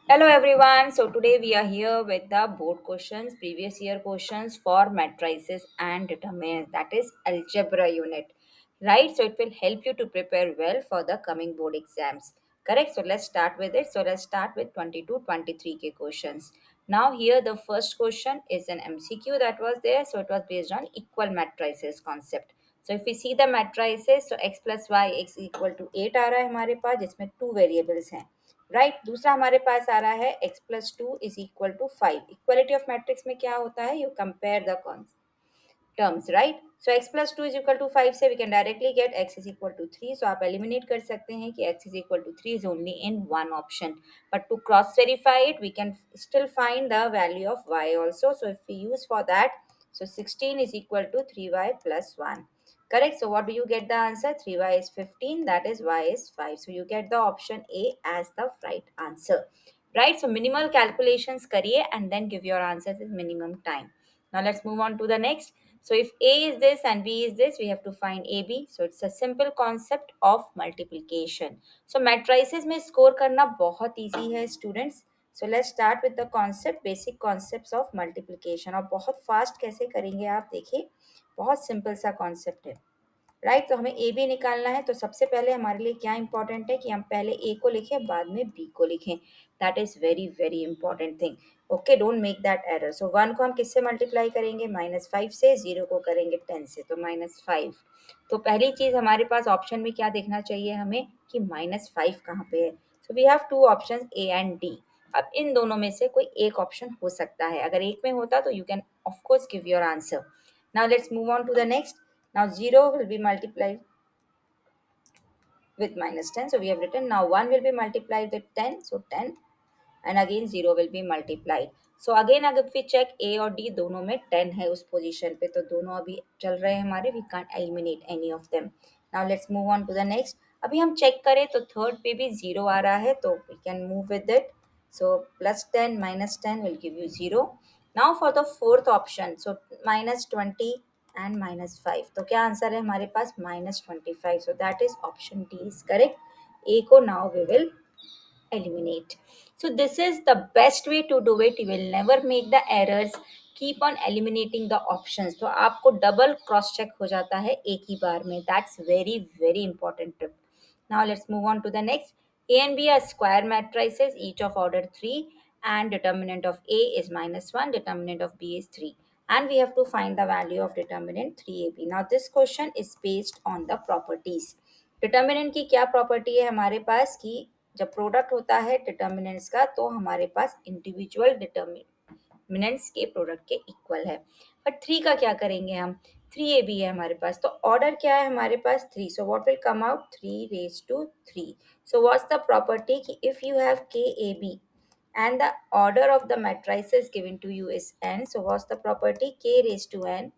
Hello everyone. So today we are here with the board questions, previous year questions for matrices and determinants. That is algebra unit, right? So it will help you to prepare well for the coming board exams. Correct? So let's start with it. So let's start with 22, 23K questions. Now here the first question is an MCQ that was there. So it was based on equal matrices concept. So if we see the matrices, so x plus y x equal to 8 आ रहा है हमारे पास जिसमें two variables हैं, right दूसरा हमारे पास आ रहा है x plus two is equal to 5. Equality of matrix में क्या होता है, you compare the terms, right? So x plus 2 is equal to 5 से we can directly get x is equal to 3. So आप eliminate कर सकते हैं कि x is equal to 3 is only in one option. But to cross verify it, we can still find the value of y also. So if we use for that, so 16 is equal to 3y plus 1. Correct. So what do you get the answer? 3y is 15. That is y is 5. So you get the option A as the right answer. Right. So minimal calculations करिए and then give your answers in minimum time. Now let's move on to the next. So if A is this and B is this, we have to find AB. So it's a simple concept of multiplication. So matrices में score करना बहुत easy है students. So let's start with the concept, basic concepts of multiplication. और बहुत fast कैसे करेंगे आप देखिए, बहुत simple सा concept है. राइट तो हमें ए बी निकालना है, तो सबसे पहले हमारे लिए क्या इंपॉर्टेंट है कि हम पहले ए को लिखें बाद में बी को लिखें. That is very very important thing. Okay, don't make that error. So 1 को हम किससे मल्टीप्लाई करेंगे? -5 से. 0 को करेंगे 10 से, तो -5. तो पहली चीज हमारे पास ऑप्शन में क्या देखना चाहिए हमें कि -5 कहाँ पे है. So we have two option A and D. अब इन दोनों में से कोई एक ऑप्शन हो सकता है. अगर एक में होता तो you can of course give your answer. Now let's move on to the next. Now 0 will be multiplied with -10. So we have written now 1 will be multiplied with 10. So 10 and again 0 will be multiplied. So again अगर we check A और D दोनों में 10 है उस position पे, तो दोनों अभी चल रहे हैं हमारे. We can't eliminate any of them. Now let's move on to the next. अभी हम चेक करें तो थर्ड पे भी 0 आ रहा है, तो we can move with it. So +10 -10 will give you 0. Now for the fourth option, so -20 and -5. तो क्या आंसर है हमारे पास? -25. So that is option D is correct. A को now we will eliminate. So this is the best way to do it. You will never make the errors. Keep on eliminating the options. तो आपको double cross check हो जाता है एक ही बार में. That's very very important tip. Now let's move on to the next. A and B are square matrices, each of order 3, and determinant of A is -1, determinant of B is 3. And we have to find the value of determinant 3AB. Now this question is based on the properties. Determinant की क्या property है हमारे पास कि जब product होता है determinants का तो हमारे पास इंडिविजुअल डिटर्मिनेंट्स के प्रोडक्ट के इक्वल है. बट 3 का क्या करेंगे हम? 3AB है हमारे पास, तो ऑर्डर क्या है हमारे पास? 3. So what will come out? 3 raised to 3. So what's the property कि if you have KAB and the order of the matrices given to you is n, so what's the property? K raised to n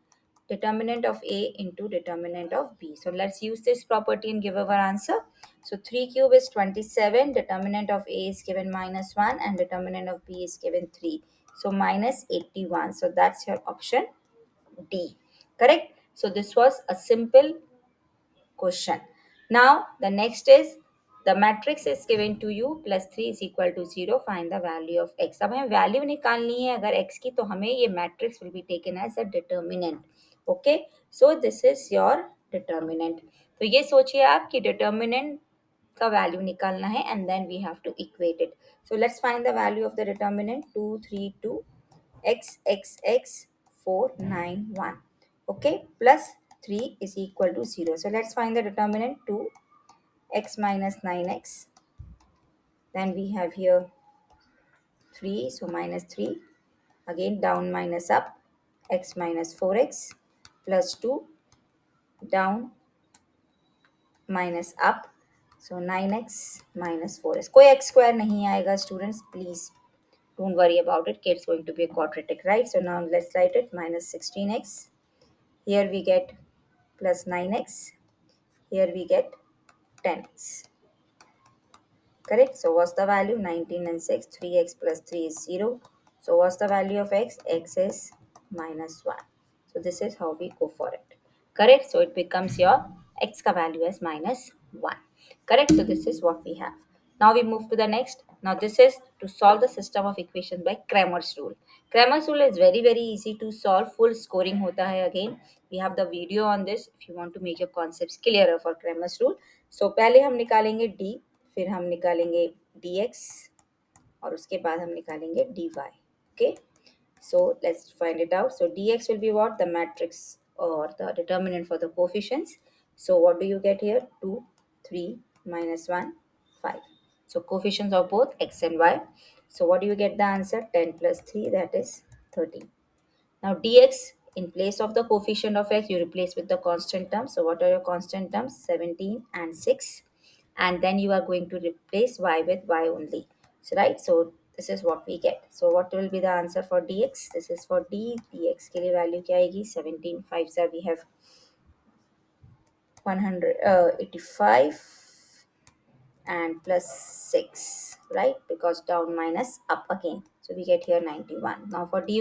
determinant of A into determinant of B. So let's use this property and give our answer. So 3 cube is 27, determinant of A is given -1 and determinant of B is given 3. So -81. So that's your option D. Correct? So this was a simple question. Now the next is the matrix is given to you +3 is equal to 0. Find the value of x. अब हमें value निकालनी है अगर x की, तो हमें ये matrix will be taken as a determinant. Okay, so this is your determinant. तो ये सोचिए आप कि डिटर्मिनेंट का वैल्यू निकालना है and then we have to equate it. So let's find the value of the determinant. 232 x x x 491. Okay, plus 3 is equal to 0. So let's find the determinant. 2x minus 9x. Then we have here 3, so -3. Again down minus up. X minus 4x plus 2 down minus up. So 9x minus 4x. कोई x square नहीं आएगा students, please don't worry about it. It's going to be a quadratic, right? So now let's write it. -16x. Here we get plus 9x. Here we get 10x. Correct? So what's the value? 19 and 6. 3x plus 3 is 0. So what's the value of x? X is -1. So this is how we go for it. Correct? So it becomes your x ka value as -1. Correct? So this is what we have. Now we move to the next. Now this is to solve the system of equations by Cramer's rule. Cramer's rule is very easy to solve. Full scoring hota hai again. We have the video on this if you want to make your concepts clearer for Cramer's rule. So पहले हम निकालेंगे d, फिर हम निकालेंगे dx और उसके बाद हम निकालेंगे dy. Okay. So let's find it out. So dx will be what? The matrix or the determinant for the coefficients. So what do you get here? 2, 3, minus 1, 5. So coefficients of both x and y. So what do you get the answer? 10 plus 3, that is 13. Now dx, in place of the coefficient of x, you replace with the constant terms. So what are your constant terms? 17 and 6. And then you are going to replace y with y only. So right, so this is what we get. So what will be the answer for dx? This is for dx के लिए value क्या आएगी? 17 5 से we have 185 and plus 6, right? Because down minus up again. So we get here 91. Now for dy,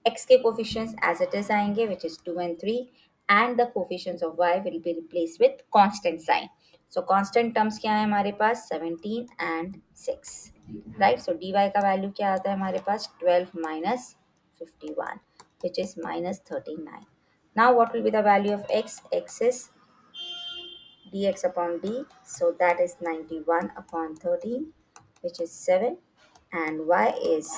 x के coefficients as it is आएंगे, which is 2 and 3, and the coefficients of y will be replaced with constant sign. So constant terms क्या है हमारे पास? 17 and 6, right? So dy का value क्या आता है हमारे पास? 12 minus 51, which is minus 39. Now what will be the value of x? X is dx upon d, so that is 91 upon 13, which is 7, and y is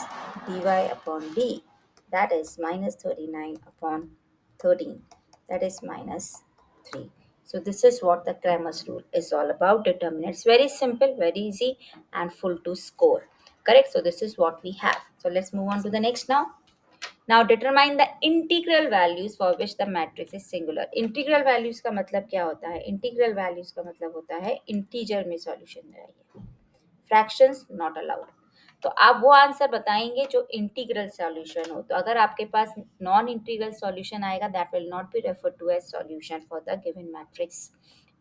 dy upon d, that is minus 39 upon 13, that is minus 3. So this is what the Cramer's rule is all about. Determinants, very simple, very easy, and full to score. Correct? So this is what we have. So let's move on to the next now. Now determine the integral values for which the matrix is singular. Integral values का मतलब क्या होता है? Integral values का मतलब होता है integer में solution चाहिए, fractions not allowed. तो आप वो आंसर बताएंगे जो इंटीग्रल सॉल्यूशन हो. तो अगर आपके पास नॉन इंटीग्रल सॉल्यूशन आएगा, that will not be referred to as solution for the given matrix,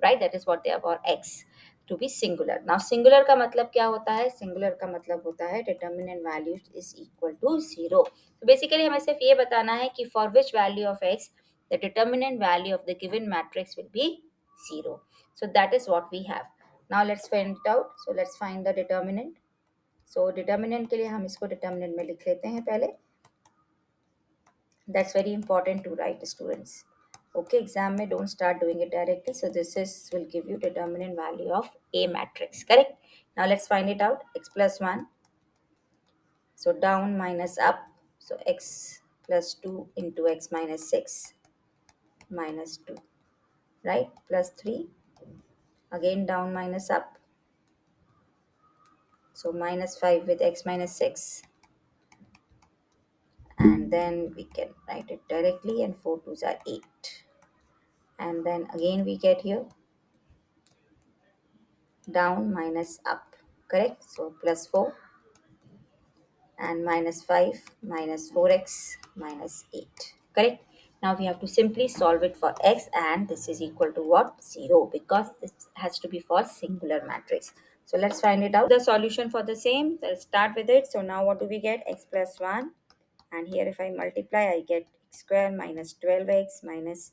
right? That is what they are for x to be singular. Now singular का मतलब क्या होता है? सिंगुलर का मतलब होता है determinant value is equal to 0. तो बेसिकली हमें सिर्फ ये बताना है कि for which value of x the determinant value of the given matrix will be 0. So that is what we have. Now let's find it out. So let's find the determinant. So determinant के लिए हम इसको determinant में लिख लेते हैं पहले. That's very important to write, students. Okay, exam में don't start doing it directly. So this is will give you determinant value of A matrix. Correct? Now let's find it out. X plus 1. So down minus up. So x plus 2 into x minus 6 minus 2. Right? Plus 3. Again down minus up. So minus 5 with x minus 6. And then we can write it directly, and 4 twos are 8. And then again we get here down minus up, correct? So plus 4 and minus 5 minus 4x minus 8, correct? Now we have to simply solve it for x, and this is equal to what? 0, because this has to be for singular matrix. So let's find it out. The solution for the same, let's start with it. So now what do we get? X plus 1, and here if I multiply, I get x square minus 12x minus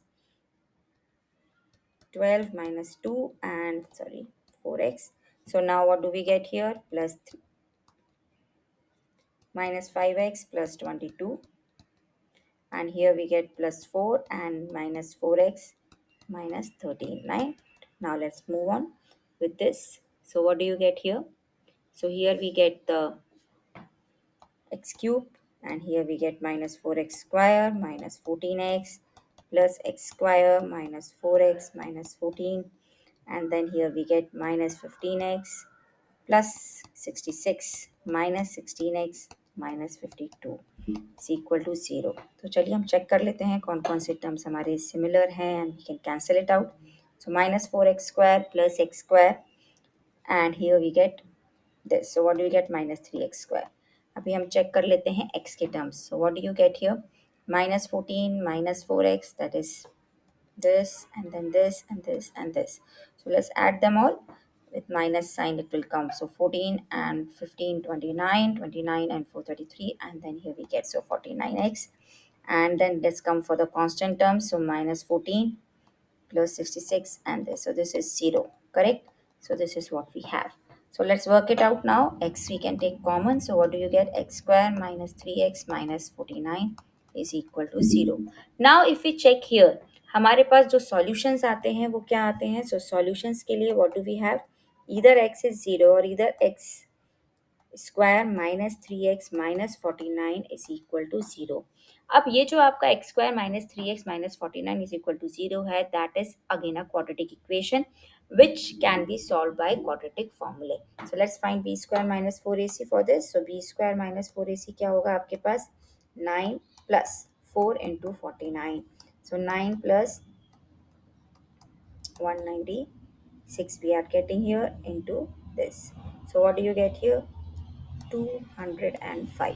12 minus 2 and 4x. So now what do we get here? Plus 3 minus 5x plus 22, and here we get plus 4 and minus 4x minus 13, right? Now let's move on with this. So what do you get here? So here we get the x cube, and here we get minus 4x square minus 14x plus x square minus 4x minus 14, and then here we get minus 15x plus 66 minus 16x minus 52 is equal to 0. तो चलिए हम check कर लेते हैं कौन कौन से terms हमारे सिमिलर हैं, and we can cancel it out. So minus 4x square plus x square, and here we get this. So what do we get? Minus 3x square. अभी हम चेक कर लेते हैं x के terms. So what do you get here? Minus 14 minus 4x, that is this, and then this, and this, and this. So let's add them all. With minus sign it will come. So 14 and 15, 29, 29 and 4, 33, and then here we get so 49x. And then let's come for the constant terms. So minus 14 plus 66 and this. So this is 0, correct? So this is what we have. So let's work it out now. X we can take common. So what do you get? X square minus 3x minus 49 is equal to 0. Now if we check here, हमारे पास जो solutions आते हैं वो क्या आते हैं? So solutions के लिए what do we have? Either x is 0 or either x square minus 3x minus 49 is equal to 0. अब ये जो आपका x square minus 3x minus 49 is equal to 0 है, that is again a quadratic equation which can be solved by quadratic formulae. So let's find b square minus 4ac for this. So b square minus 4ac क्या होगा आपके पास? 9 plus 4 into 49. So 9 plus 196 we are getting here into this. So what do you get here? 205.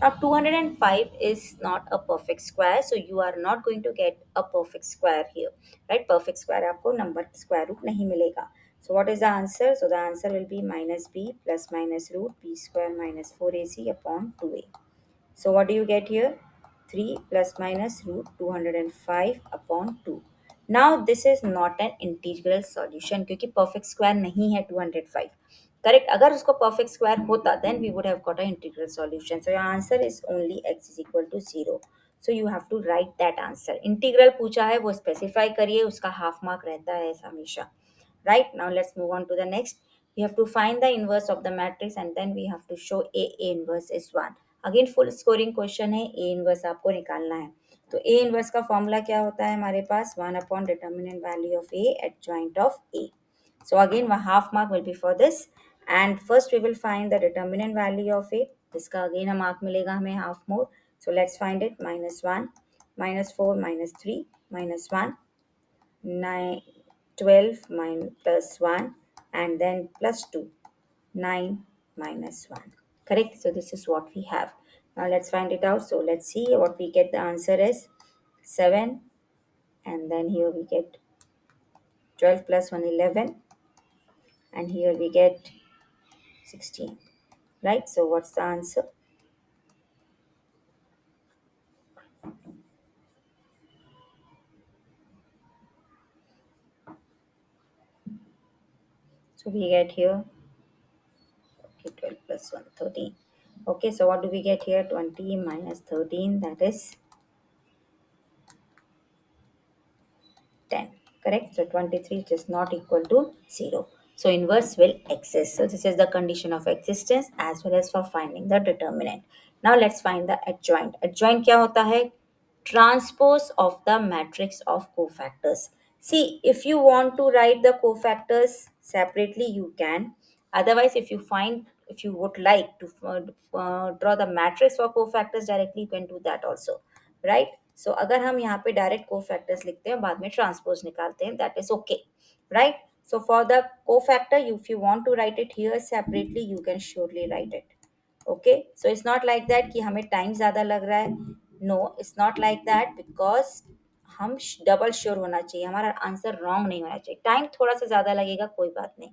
Now 205 is not a perfect square, so you are not going to get a perfect square here, right? Perfect square आपको number square root नहीं मिलेगा. So what is the answer? So the answer will be minus b plus minus root b square minus 4ac upon 2a. So what do you get here? 3 plus minus root 205 upon 2. Now this is not an integral solution क्योंकि perfect square नहीं है 205. Correct? अगर उसको perfect square होता then we would have got an integral solution. So your answer is only x is equal to 0. So you have to write that answer. Integral पूछा है वो specify करिए, उसका half mark रहता है हमेशा. Right, now let's move on to the next. We have to find the inverse of the matrix and then we have to show A inverse is 1. Again full scoring question है, A inverse आपको निकालना है. तो A inverse का formula क्या होता है हमारे पास? 1 upon determinant value of A adjoint of A. So again one half mark will be for this, and first we will find the determinant value of A. इसका again a mark मिलेगा हमें half more. So let's find it. Minus 1 minus 4 minus 3 minus 1 9 12 plus 1 and then plus 2 9 minus 1. Correct? So this is what we have. Now let's find it out. So let's see what we get. The answer is 7, and then here we get 12 plus 1 11, and here we get 16. Right? So what's the answer? So we get here, okay, 12 plus 1 13. Okay, so what do we get here? 20 minus 13, that is 10. Correct? So 23 is not equal to 0. So inverse will exist. So this is the condition of existence as well as for finding the determinant. Now let's find the adjoint. Adjoint क्या होता है? Transpose of the matrix of cofactors. See, if you want to write the cofactors separately, you can. Otherwise, if you would like to draw the matrix for cofactors directly, you can do that also. Right. So अगर हम यहाँ पे direct को factors लिखते हैं बाद में transpose निकालते हैं, that is okay. Right. So for the cofactor if you want to write it here separately you can surely write it. Okay. So it's not like that कि हमें time ज़्यादा लग रहा है. No, it's not like that, because हम double sure होना चाहिए, हमारा आंसर रॉन्ग नहीं होना चाहिए. टाइम थोड़ा सा ज़्यादा लगेगा, कोई बात नहीं.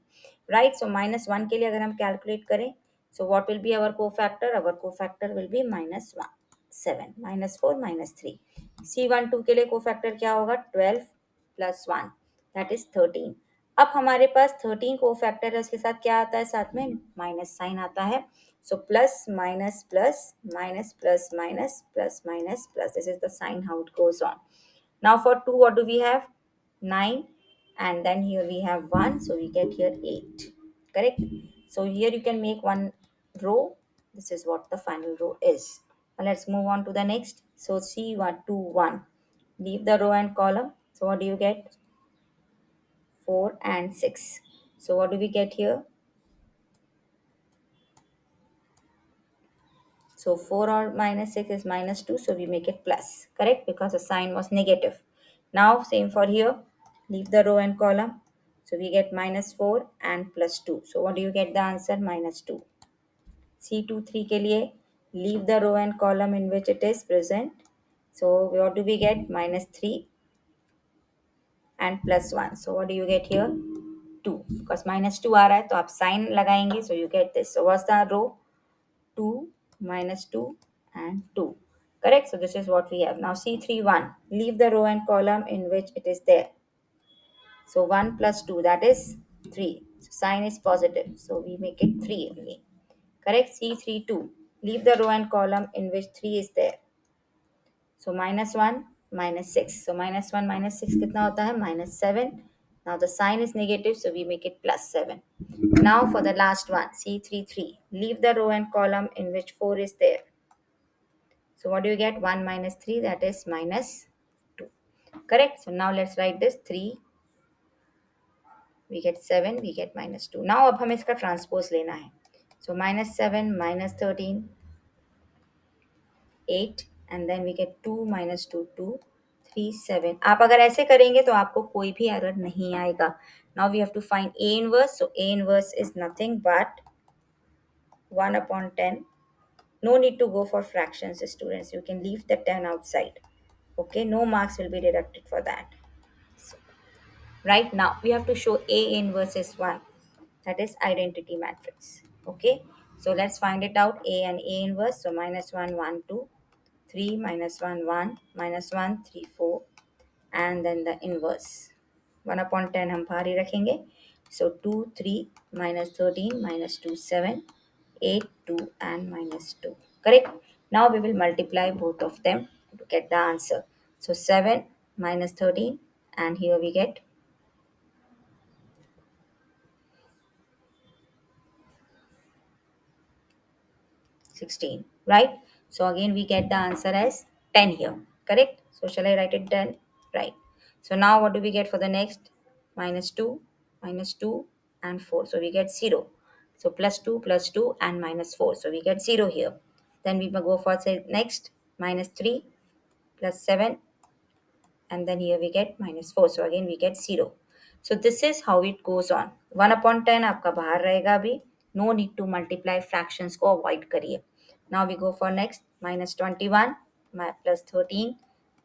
राइट. सो -1 के लिए अगर हम कैलकुलेट करें, सो व्हाट विल बी अवर को फैक्टर? अवर को फैक्टर विल बी -1 7 -4 -3. C12 के लिए को फैक्टर क्या होगा? 12 प्लस 1 दैट इज 13. अब हमारे पास 13 को फैक्टर है, उसके साथ क्या आता है? साथ में माइनस साइन आता है. So plus minus plus minus plus minus plus minus plus, this is the sign how it goes on. Now for 2 what do we have? 9, and then here we have 1, so we get here 8. Correct? So here you can make one row. This is what the final row is. Now let's move on to the next. So C1 2 1, leave the row and column. So what do you get? 4 and 6. So what do we get here? So 4 or minus 6 is -2, so we make it plus. Correct? Because the sign was negative. Now same for here. Leave the row and column. So we get -4 and plus 2. So what do you get the answer? -2. C2 3 के लिए leave the row and column in which it is present. So what do we get? -3 and plus 1. So what do you get here? 2. Because -2 आ रहा है तो आप sign लगाएंगे. So you get this. So what's the row? 2 -2 and 2. Correct? So this is what we have. Now C3 1. Leave the row and column in which it is there. So 1 plus 2, that is 3. So sign is positive, so we make it 3 only. Correct? C3 2. Leave the row and column in which 3 is there. So minus 1, minus 6. So minus 1 minus 6 कितना होता है? Minus 7. Now the sign is negative, so we make it plus 7. Now for the last one, C3 3. Leave the row and column in which 4 is there. So what do you get? 1 minus 3, that is minus 2. Correct? So now let's write this 3, we get 7, we get minus 2. Now अब हमें इसका transpose लेना है. So minus 7, minus 13, 8, and then we get 2 minus 2, 2, 3, 7. आप अगर ऐसे करेंगे तो आपको कोई भी एरर नहीं आएगा. Now we have to find A inverse. So A inverse is nothing but 1 upon 10. No need to go for fractions, students. You can leave the 10 outside. Okay, no marks will be deducted for that. Right now, we have to show A inverse is 1. That is identity matrix. Okay, so let's find it out. A and A inverse. So minus 1, 1, 2, 3, minus 1, 1, minus 1, 3, 4, and then the inverse. 1 upon 10 हम बाहर ही रखेंगे. So 2, 3, minus 13, minus 2, 7, 8, 2, and minus 2. Correct? Now we will multiply both of them to get the answer. So 7 minus 13, and here we get 16, right? So again we get the answer as 10 here, correct? So shall I write it 10? Right. So now what do we get for the next? Minus 2, and 4. So we get 0. So plus 2, and minus 4. So we get 0 here. Then we will go for say next, minus 3, plus 7, and then here we get minus 4. So again we get 0. So this is how it goes on. 1 upon 10 आपका बाहर रहेगा अभी. No need to multiply fractions को avoid करिए. Now we go for next, minus 21, plus 13,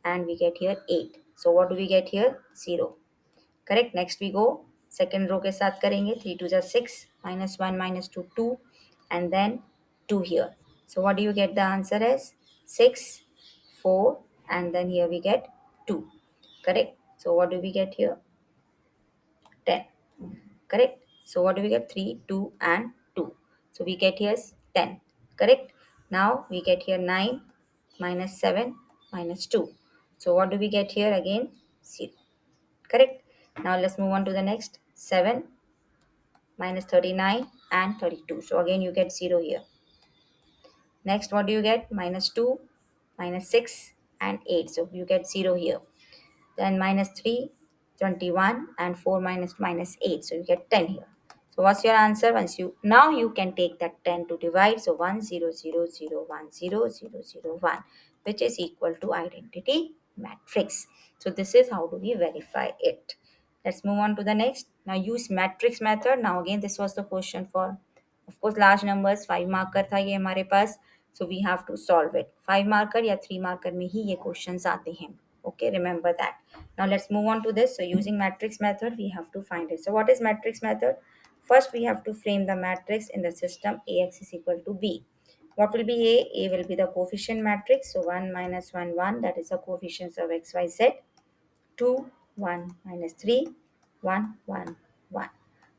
and we get here 8. So what do we get here? 0. Correct? Next we go second row के साथ करेंगे. 3 2 are 6, minus 1 minus 2 2, and then 2 here. So what do you get the answer as? 6, 4, and then here we get 2. Correct? So what do we get here? 10. Correct? So what do we get? 3, 2, and 2. So we get here 10. Correct? Now we get here 9, minus 7, minus 2. So what do we get here again? 0. Correct? Now let's move on to the next. 7, minus 39, and 32. So again you get 0 here. Next, what do you get? Minus 2, minus 6, and 8. So you get 0 here. Then minus 3, 21, and 4 minus 8. So you get 10 here. So what's your answer? Once you now you can take that 10 to divide. So 1 0 0 0 1 0 0 0 1, which is equal to identity matrix. So this is how do we verify it. Let's move on to the next. Now use matrix method. Now again this was the question for, of course, large numbers. 5 marker था ये हमारे पास. So we have to solve it. 5 marker या 3 marker में ही ये questions आते हैं. Okay, remember that. Now let's move on to this. So using matrix method, we have to find it. So what is matrix method? First, we have to frame the matrix in the system Ax is equal to B. What will be A? A will be the coefficient matrix. So 1 minus 1, 1, that is the coefficients of x, y, z. 2, 1 minus 3, 1, 1, 1.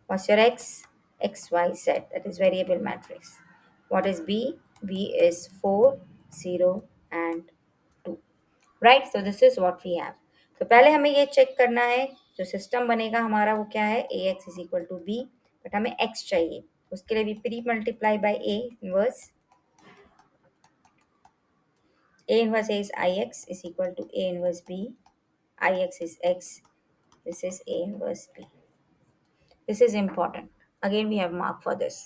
What's your x? X, y, z. That is variable matrix. What is B? B is 4, 0, and 2. Right. So this is what we have. तो पहले हमें ये check करना है जो system बनेगा हमारा वो क्या है, A X is equal to B. But हमें एक्स चाहिए, उसके लिए भी premultiply by A inverse. A inverse is I X is equal to A inverse B. I X is X, this is A inverse B. This is important. Again we have mark for this.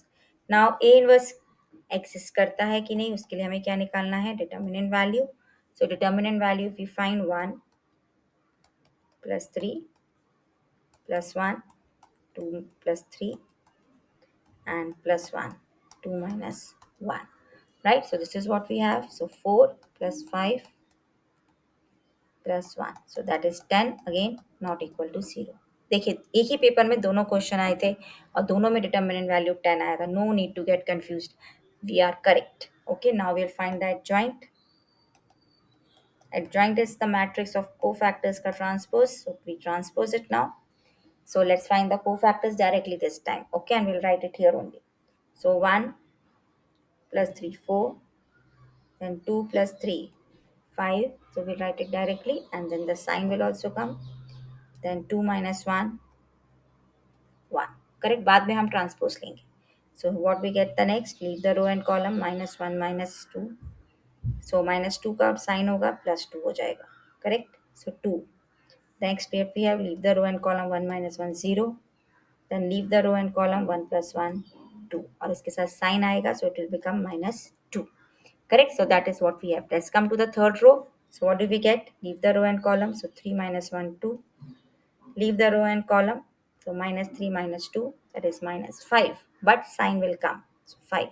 Now A inverse exist करता है कि नहीं, उसके लिए हमें क्या निकालना है, determinant value. So determinant value we find 1 plus 3 plus 1, 2 plus 3, and plus 1, 2 minus 1. Right? So this is what we have. So 4 plus 5 plus 1. So that is 10, again not equal to 0. देखिए एक ही पेपर में दोनों question आए थे और दोनों में determinant value 10 आया था. No need to get confused, we are correct. Okay, now we will find the adjoint. Adjoint is the matrix of cofactors का transpose. So we transpose it now. So let's find the cofactors directly this time. Okay, and we'll write it here only. So 1 plus 3, 4. Then 2 plus 3, 5. So we'll write it directly, and then the sign will also come. Then 2 minus 1, 1. Correct? बाद में हम transpose लेंगे. So what we get the next? Leave the row and column. minus 1 minus 2. So minus 2 का sign होगा plus 2 हो जाएगा. Correct? So 2. Next step we have leave the row and column 1 minus 1 0. Then leave the row and column 1 plus 1 2. और इसके साथ sign आएगा, so it will become minus 2. Correct? So that is what we have. Let's come to the third row. So what do we get? Leave the row and column. So 3 minus 1 2. Leave the row and column. So minus 3 minus 2, that is minus 5. But sign will come. So 5.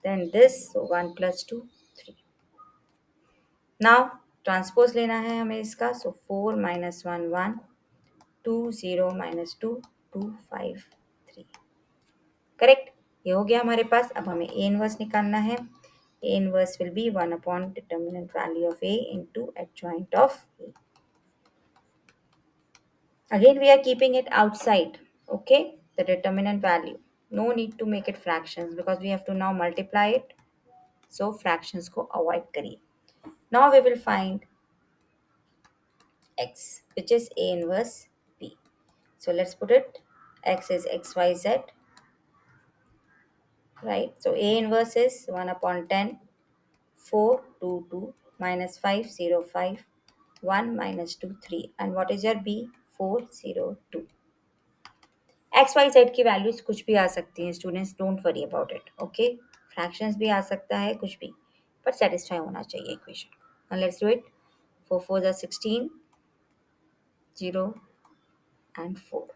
Then this, so 1 plus 2 3. Now transpose लेना है हमें इसका. So 4 minus 1 1. 2 0 minus 2 2 5 3. Correct. ये हो गया हमारे पास. अब हमें ए इनवर्स निकालना है. A inverse will be 1 upon determinant value of A into adjoint of A. Again we are keeping it outside, okay, the determinant value. No need to make it fractions because we have to now multiply it. So fractions को avoid करिए. Now we will find x, which is a inverse b. So let's put it. X is xyz, right? So a inverse is 1 upon 10, 4 2 2 minus 5 0 5, 1 minus 2 3. And what is your b? 4 0 2. X Y Z की values कुछ भी आ सकती हैं students, don't worry about it. Okay, fractions भी आ सकता है, कुछ भी, बट सेटिस्फाई होना चाहिए equation. Let's do it. 4 4 are 16, 0 and 4.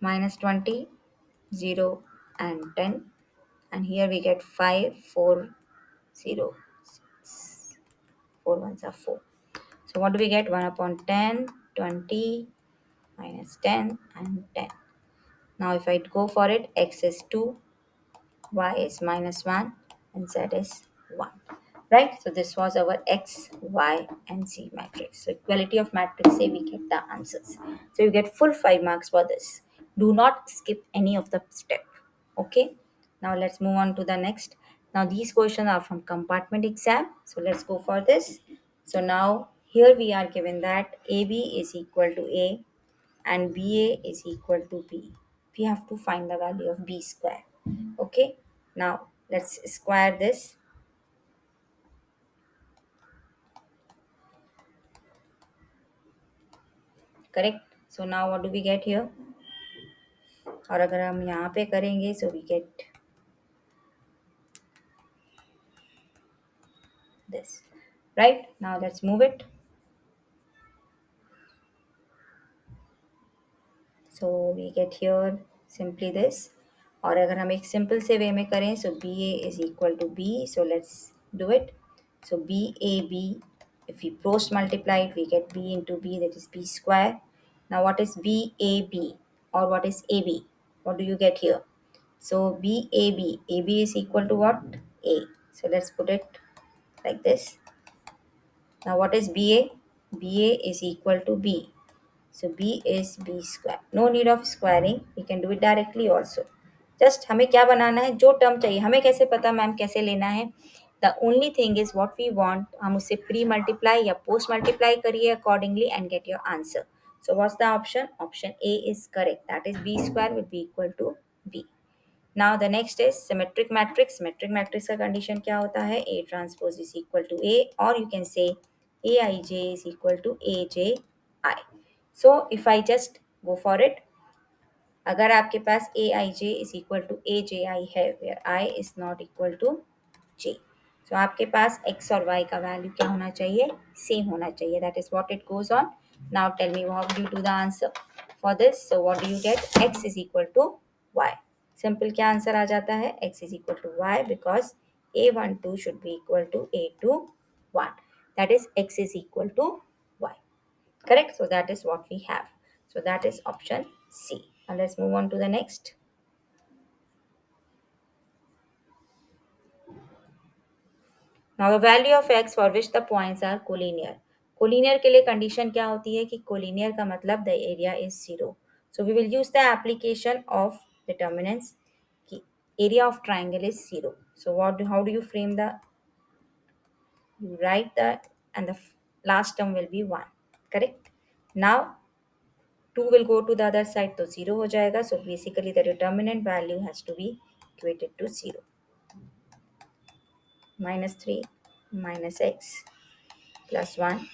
Minus 20, 0 and 10. And here we get 5 4 0 6. 4 ones are 4. So what do we get? 1 upon 10, 20 minus 10 and 10. Now if I go for it, x is 2, y is minus 1, and z is 1. Right? So this was our x, y, and z matrix. So equality of matrix, say we get the answers. So you get full 5 marks for this. Do not skip any of the step. Okay? Now let's move on to the next. Now these questions are from compartment exam. So let's go for this. So now here we are given that AB is equal to A and BA is equal to B. We have to find the value of B square. Okay, now let's square this. Correct. So now what do we get here? और अगर हम यहाँ पे करेंगे, so we get this. Right, now let's move it. So we get here simply this. और अगर हम एक सिंपल से वे में करें, so BA is equal to B. So let's do it. So BAB, if we post multiply it, we get B into B, that is B square. Now what is BAB or what is AB? What do you get here? So BAB, AB is equal to what? A. So let's put it like this. Now what is BA? BA is equal to B. So B is B square. No need of squaring. We can do it directly also. Just हमें क्या बनाना है, जो term चाहिए. हमें कैसे पता ma'am कैसे लेना है? The only thing is what we want. हम उसे प्री मल्टीप्लाई या पोस्ट मल्टीप्लाई करिए accordingly and get your answer. So what's the option? Option A is correct. That is B square will be equal to B. Now the next is symmetric matrix. Symmetric matrix का condition क्या होता है? A transpose is equal to A, or you can say Aij is equal to Aj I. So if I just go for it, अगर आपके पास Aij is equal to Aj I है, where I is not equal to J, so आपके पास x और y का value क्या होना चाहिए? Same होना चाहिए. That is what it goes on. Now tell me what do you do the answer for this? So what do you get? X is equal to y. Simple क्या answer आ जाता है? X is equal to y because A12 should be equal to A21. That is x is equal to y. Correct? So that is what we have. So that is option C. Now let's move on to the next. Now the value of x for which the points are collinear. Collinear के लिए condition क्या होती है कि collinear का मतलब the area is zero. So we will use the application of determinants कि area of triangle is 0. So how do you frame the, you write the, and the last term will be 1, correct. Now 2 will go to the other side, so 0 हो जाएगा. So basically the determinant value has to be equated to 0. Minus 3 minus x plus 1.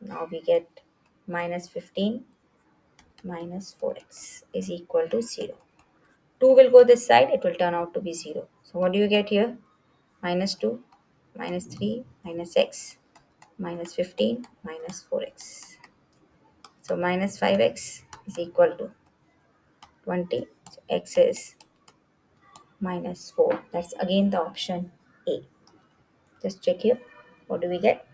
Now we get minus 15 minus 4x is equal to 0. 2 will go this side, it will turn out to be 0. So what do you get here? Minus 2 minus 3 minus x minus 15 minus 4x. So minus 5x is equal to 20. So x is minus 4. That's again the option A. Just check here. What do we get?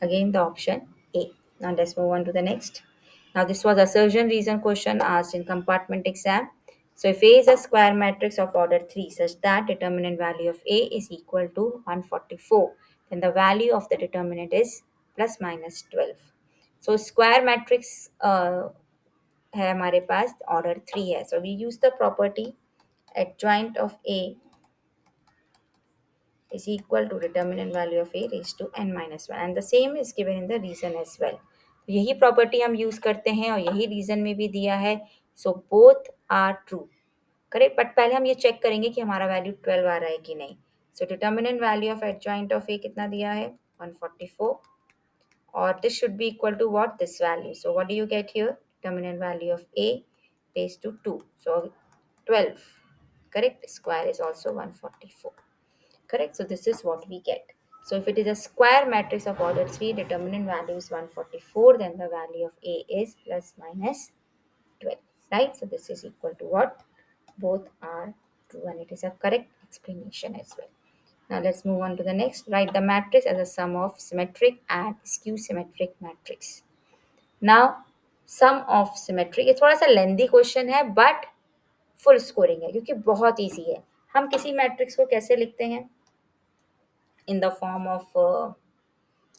Again the option A. Now let's move on to the next. Now this was assertion reason question asked in compartment exam. So if A is a square matrix of order 3 such that determinant value of A is equal to 144, then the value of the determinant is plus minus 12. So square matrix है हमारे पास order 3 है. So we use the property adjoint of A is equal to determinant value of A raised to n minus 1, and the same is given in the reason as well. यही property हम use करते हैं और यही reason में भी दिया है. So both are true, correct. But पहले हम ये चेक करेंगे कि हमारा वैल्यू 12 आ रहा है कि नहीं. So determinant value of adjoint of A कितना दिया है? 144. और this should be equal to what? This value. So what do you get here? Determinant value of A raised to 2. So 12, correct. Square is also 144. Correct. So this is what we get. So if it is a square matrix of order 3, determinant value is 144, then the value of A is plus minus 12. Right? So this is equal to what? Both are true, and it is a correct explanation as well. Now let's move on to the next. Write the matrix as a sum of symmetric and skew symmetric matrix. Now sum of symmetric, ये थोड़ा सा lengthy question है but full scoring है क्योंकि बहुत easy है. हम किसी मैट्रिक्स को कैसे लिखते हैं? In the form of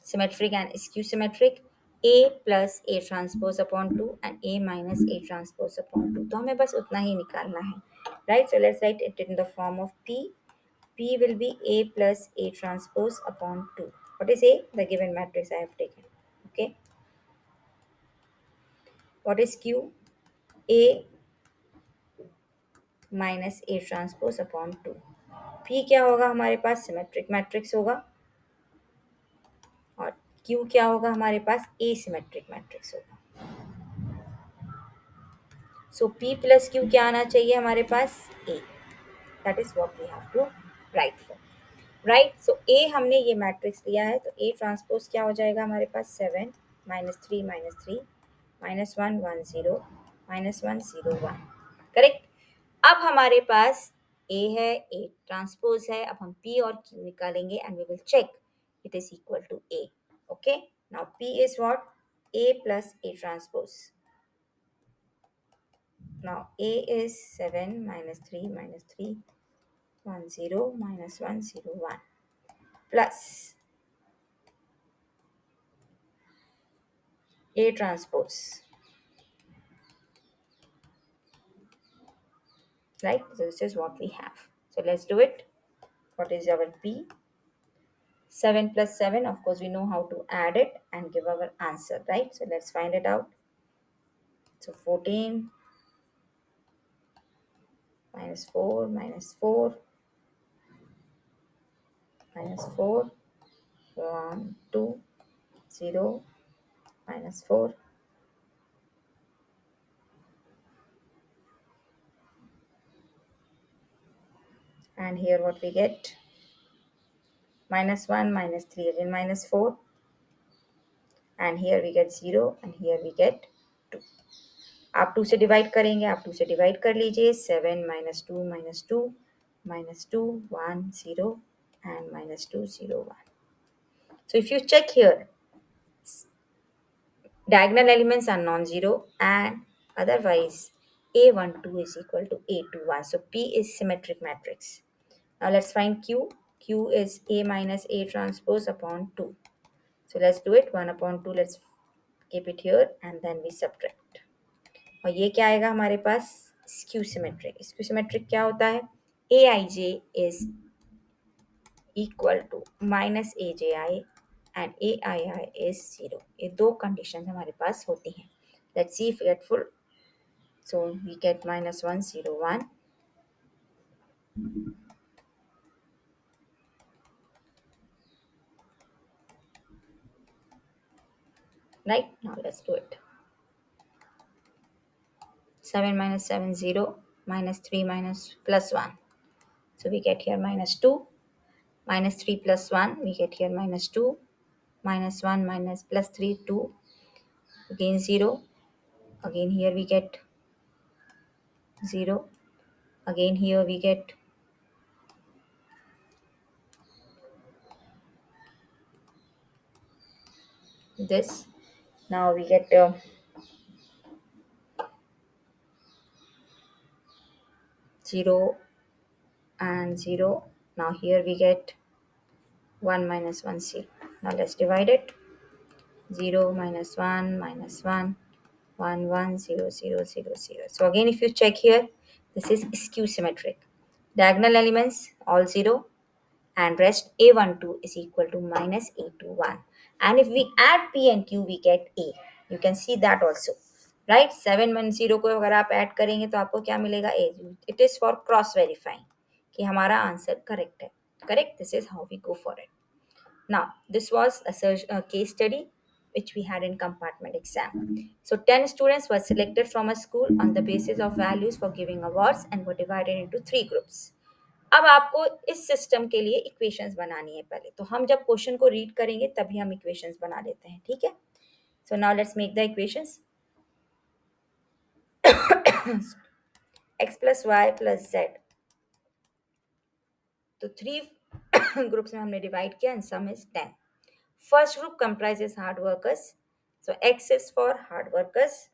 symmetric and skew symmetric, A plus A transpose upon 2 and A minus A transpose upon 2. तो हमें बस उतना ही निकालना है, right? So let's write it in the form of P. P will be A plus A transpose upon 2. What is A? The given matrix I have taken. Okay. What is Q? A minus A transpose upon 2. P क्या होगा हमारे पास? Symmetric matrix होगा. और Q क्या होगा हमारे पास? Asymmetric matrix होगा. सो P plus Q क्या आना चाहिए हमारे पास? A. That is what we have to write for. Right. So A हमने ये मैट्रिक्स लिया है तो A ट्रांसपोज क्या हो जाएगा हमारे पास? 7 minus 3 minus 3 minus 1 1 0 minus 1 0 1. Correct. अब हमारे पास A है, A ट्रांसपोज है. अब हम P और Q निकालेंगे and we will check it is equal to A. Okay. Now P is what? A plus A transpose. Now A is 7 minus 3 minus 3 1 0 minus 1 0 1 plus A transpose. Right? So this is what we have. So let's do it. What is our P? 7 plus 7. Of course, we know how to add it and give our answer. Right? So let's find it out. So 14 minus 4 minus 4 minus 4 1 2 0 minus 4. And here what we get? Minus 1 minus 3 again minus 4, and here we get 0 and here we get 2. आप 2 से divide करेंगे, आप 2 से divide कर लीजिए. 7 minus 2 minus 2 minus 2 1 0 and minus 2 0 1. So if you check here, diagonal elements are non-zero and otherwise A12 is equal to A21. So P is symmetric matrix. Now let's find Q. Q is A minus A transpose upon 2. So let's do it. 1 upon 2, let's keep it here and then we subtract. और ये क्या आएगा हमारे पास? Skew symmetric. Skew symmetric क्या होता है? aij is equal to minus aji and aii is 0. ये दो कंडीशन हमारे पास होती हैं. Let's see if we get full. So we get minus 1 0 1. Right, now let's do it. 7 minus 7 0, minus 3 minus plus 1. So we get here minus 2, minus 3 plus 1, we get here minus 2, minus 1 minus plus 3 2, again 0, again here we get 0, again here we get this. Now we get 0 and 0. Now here we get 1 minus 1 0. Now let's divide it. 0 minus 1 minus 1, 1 1 0 0 0 0. So again if you check here, this is skew symmetric. Diagonal elements all 0 and rest a12 is equal to minus a21. And if we add p and q we get a. You can see that also. Right, 7 minus 0 को अगर आप add करेंगे तो आपको क्या मिलेगा? a. It is for cross verifying कि हमारा आंसर करेक्ट है. Correct, this is how we go for it. Now, this was a case study which we had in compartment exam. So, 10 students were selected from a school on the basis of values for giving awards and were divided into 3 groups. अब आपको इस system के लिए equations बनानी है पहले. तो हम जब क्वेश्चन को रीड करेंगे तभी हम इक्वेशंस बना लेते हैं. ठीक है. So now let's make the equations. x plus y plus z. तो 3 ग्रुप्स में हमने डिवाइड किया and some is 10. First group comprises hard workers. So X is for hard workers.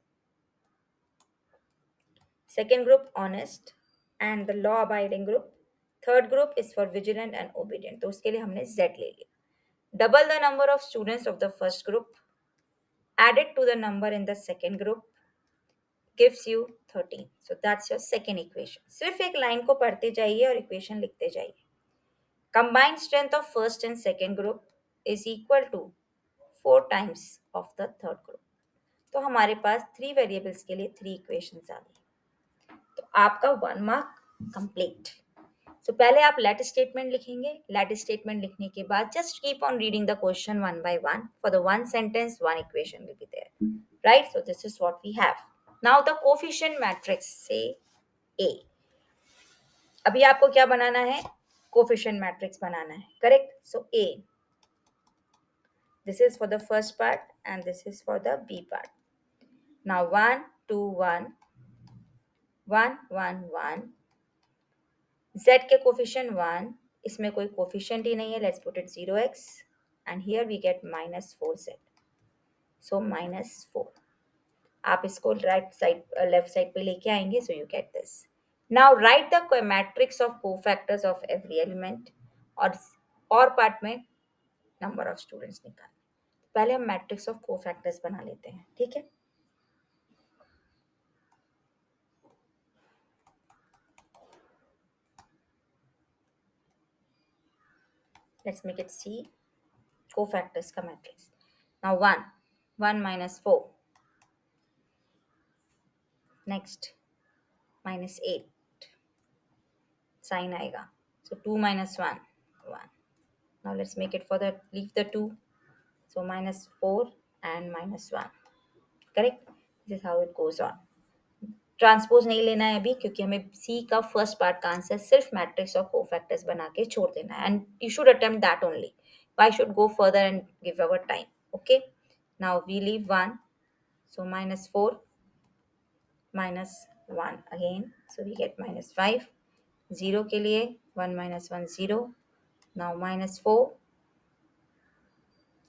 Second group honest and the law abiding group. Third group is for vigilant and obedient. तो उसके लिए हमने Z ले लिया. Double the number of students of the first group added to the number in the second group gives you 13. So that's your second equation. सिर्फ एक line को पढ़ते जाइए और इक्वेशन लिखते जाइए. Combined strength of first and second group is equal to 4 times of the third group. तो हमारे पास 3 वेरिएबल्स के लिए 3 इक्वेशंस आ गई. तो आपका 1 मार्क कंप्लीट. सो पहले आप लेट स्टेटमेंट लिखेंगे. लेट स्टेटमेंट लिखने के बाद just keep on reading the question one by one. For the one sentence one equation will be there. Right, so this is what we have. Now the coefficient matrix say A. अभी आपको क्या बनाना है? Coefficient matrix बनाना है. Correct. So A, this is for the first part and this is for the B part. Now 1 2 1 1 1 1. Z के coefficient 1. इसमें कोई coefficient ही नहीं है. Let's put it 0x and here we get minus 4z. So minus 4. आप इसको right side left side पे लेके आएंगे. So you get this. Now write the matrix of cofactors of every element. और पार्ट में number of students निकाल. पहले हम मैट्रिक्स ऑफ कोफैक्टर्स बना लेते हैं. ठीक है. Let's make it C. Cofactors का matrix. Now 1 minus 4. Next minus 8. Sign आएगा. So 2 minus 1 1. Now let's make it for the leave the 2. So minus 4 and minus 1. Correct. This is how it goes on. Transpose नहीं लेना है अभी क्योंकि हमें C का first part का answer सिर्फ मैट्रिक्स ऑफ कोफैक्टर्स बना के छोड़ देना है. And you should attempt that only. Why should go further and give our time? Okay. Now we leave 1. So minus 4 minus 1 again. So we get minus 5. 0 के लिए 1 minus 1 0. Now minus 4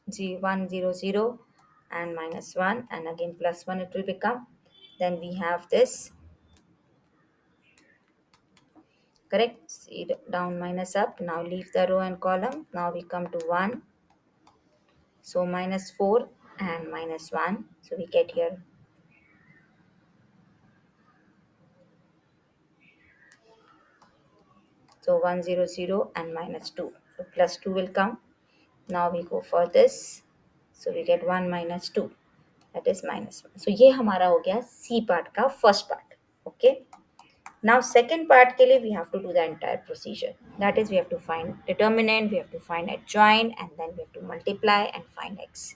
1 0 0 and minus 1 and again plus 1 it will become. Then we have this. Correct. See down minus up. Now leave the row and column. Now we come to 1 So minus 4 and minus 1. So we get here, so 100 and minus 2. So plus 2 will come. Now we go for this. So we get 1 minus 2. That is minus 1. So ये हमारा हो गया C part का first part. Okay. Now second part के लिए we have to do the entire procedure. That is, we have to find determinant, we have to find adjoint, and then we have to multiply and find x.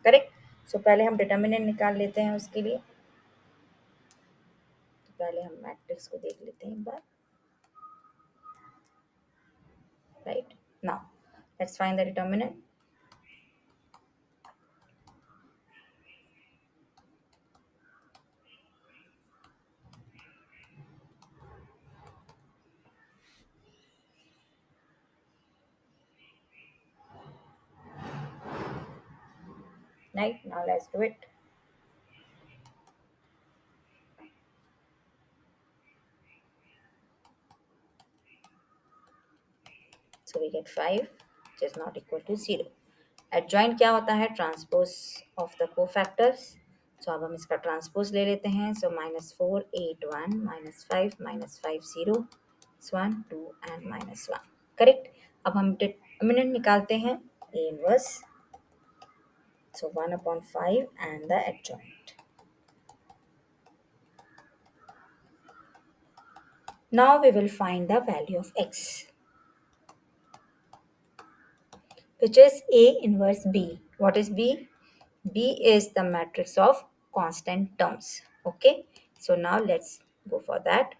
Correct? So पहले हम determinant निकाल लेते हैं उसके लिए. तो पहले हम मैट्रिक्स को देख लेते हैं एक बार. Right? Now let's find the determinant. Right? Now let's do it. So we get 5, which is not equal to 0. Adjoint क्या होता है? Transpose of the cofactors. So अब हम इसका transpose ले लेते हैं. So minus 4, 8, 1, minus 5, minus 5, 0, 1, 2, and minus 1. Correct? अब हम determinant निकालते हैं. A inverse. So 1 upon 5 and the adjoint. Now we will find the value of x, which is A inverse B. What is B? B is the matrix of constant terms. Okay, so now let's go for that.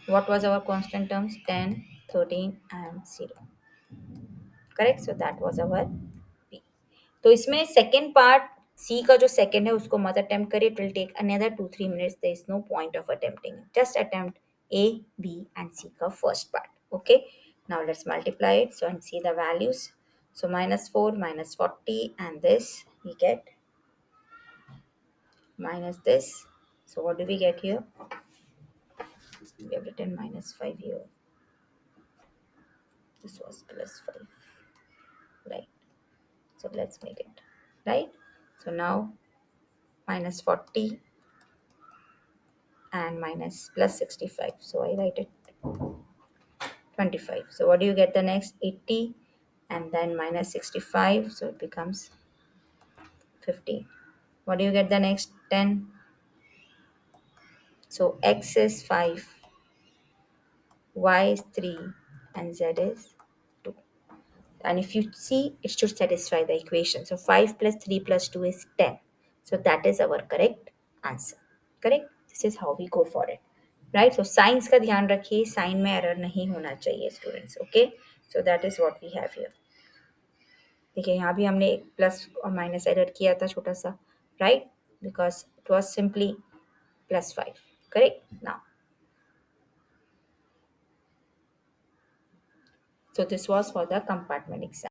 What was our constant terms? 10, 13 and 0. Correct? So that was our B. तो इसमें second part C का जो second है उसको मत attempt करिए. It will take another 2-3 minutes. There is no point of attempting it. Just attempt A, B and C का first part. Okay. Now let's multiply it. So and see the values. So minus 4, minus 40 and this we get minus this. So what do we get here? We have written minus 5 here. This was plus 5. Right. So let's make it. Right. So now minus 40 and minus plus 65. So I write it 25. So what do you get the next? 80 and then minus 65. So it becomes 50. What do you get the next? 10. So x is 5, y is 3 and z is 2. And if you see, it should satisfy the equation. So 5 plus 3 plus 2 is 10. So that is our correct answer. Correct? This is how we go for it. Right? So signs का ध्यान रखिए, sign में error नहीं होना चाहिए students. Okay, so that is what we have here. देखिए यहाँ भी हमने एक प्लस और माइनस एरर किया था छोटा सा. Right? Because it was simply plus 5. Correct? Now, so this was for the compartment exam.